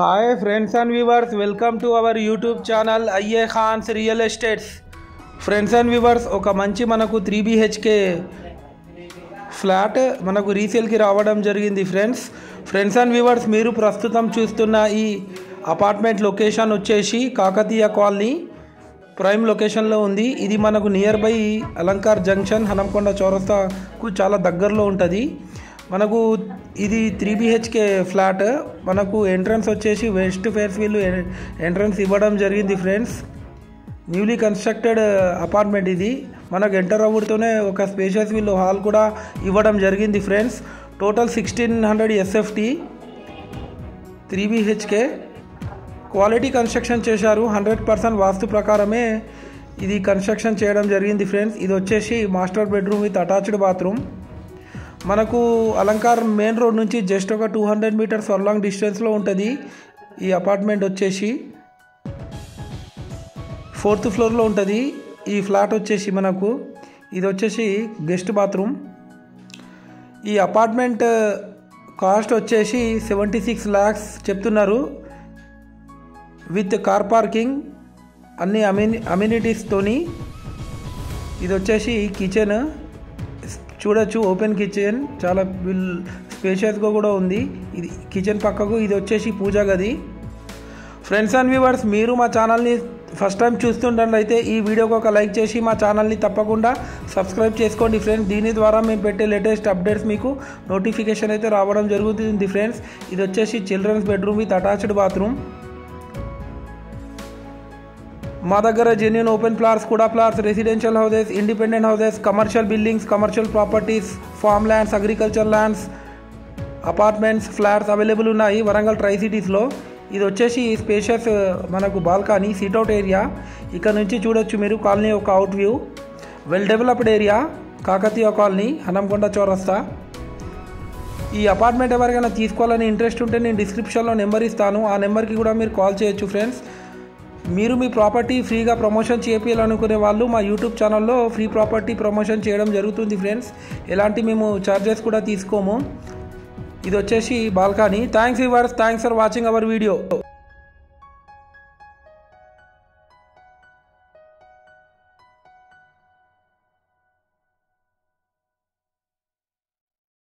Hi friends and viewers, welcome to our YouTube channel IA Khan's Real Estates. Friends and viewers, ఒక మంచి మనకు 3 BHK flat మనకు రీసేల్కి రావడం జరిగింది ఫ్రెండ్స్ అండ్ వ్యూవర్స్, మీరు ప్రస్తుతం చూస్తున్న ఈ అపార్ట్మెంట్ లొకేషన్ వచ్చేసి కాకతీయ కాలనీ ప్రైమ్ లొకేషన్లో ఉంది. ఇది మనకు near by Alankar junction Hanamkonda చౌరస్తాకు చాలా దగ్గరలో ఉంటుంది. మనకు ఇది 3 BHK ఫ్లాట్. మనకు ఎంట్రన్స్ వచ్చేసి వెస్ట్ ఫేస్ వీళ్ళు ఎంట్రన్స్ ఇవ్వడం జరిగింది ఫ్రెండ్స్. న్యూలీ కన్స్ట్రక్టెడ్ అపార్ట్మెంట్ ఇది. మనకు ఎంటర్ అవ్వడంతోనే ఒక స్పేషియస్ వీళ్ళు హాల్ కూడా ఇవ్వడం జరిగింది friends. Total 1600 SFT 3 BHK quality construction చేశారు. 100% వాస్తు ప్రకారమే ఇది కన్స్ట్రక్షన్ చేయడం జరిగింది ఫ్రెండ్స్. ఇది వచ్చేసి master bedroom with attached bathroom. మనకు అలంకార్ మెయిన్ రోడ్ నుంచి జస్ట్ ఒక 200 మీటర్స్ ఫర్లాంగ్ డిస్టెన్స్లో ఉంటుంది. ఈ అపార్ట్మెంట్ వచ్చేసి 4th ఫ్లోర్లో ఉంటుంది. ఈ ఫ్లాట్ వచ్చేసి మనకు ఇది వచ్చేసి గెస్ట్ బాత్రూమ్. ఈ అపార్ట్మెంట్ కాస్ట్ వచ్చేసి 76 lakhs చెప్తున్నారు విత్ కార్ పార్కింగ్ అన్ని అమ్యూనిటీస్తోని. ఇది వచ్చేసి కిచెన్ చూడొచ్చు, ఓపెన్ కిచెన్, చాలా స్పేషియస్గా కూడా ఉంది. ఇది కిచెన్ పక్కకు ఇది వచ్చేసి పూజా గది. ఫ్రెండ్స్ అండ్ వ్యూవర్స్, మీరు మా ఛానల్ని ఫస్ట్ టైం చూస్తుంటే ఈ వీడియోకి ఒక లైక్ చేసి మా ఛానల్ని తప్పకుండా సబ్స్క్రైబ్ చేసుకోండి ఫ్రెండ్స్. దీని ద్వారా మేము పెట్టే లేటెస్ట్ అప్డేట్స్ మీకు నోటిఫికేషన్ అయితే రావడం జరుగుతుంది ఫ్రెండ్స్. ఇది వచ్చేసి children's bedroom with attached bathroom. మా దగ్గర జెన్యూన్ ఓపెన్ ప్లాట్స్, కూడా plots, residential houses, independent houses, commercial buildings, commercial properties, farm lands, agriculture lands, apartments, flats available ఉన్నాయి వరంగల్ ట్రై సిటీస్లో. ఇది వచ్చేసి స్పేషియస్ మనకు బాల్కనీ, సిట్అవుట్ ఏరియా. ఇక్కడ నుంచి చూడొచ్చు మీరు కాలనీ ఒక out view. Well developed area Kakatiya colony Hanamkonda చౌరస్తా. ఈ అపార్ట్మెంట్ ఎవరికైనా తీసుకోవాలని ఇంట్రెస్ట్ ఉంటే నేను డిస్క్రిప్షన్లో నెంబర్ ఇస్తాను. ఆ నెంబర్కి కూడా మీరు కాల్ చేయొచ్చు ఫ్రెండ్స్. మీరు మీ ప్రాపర్టీ ఫ్రీగా ప్రమోషన్ చేయాలనుకునే వాళ్ళు మా యూట్యూబ్ ఛానల్లో ఫ్రీ ప్రాపర్టీ ప్రమోషన్ చేయడం జరుగుతుంది ఫ్రెండ్స్. ఎలాంటి మేము ఛార్జెస్ కూడా తీసుకోము. ఇది వచ్చేసి balcony. Thanks viewers, thanks for watching our video.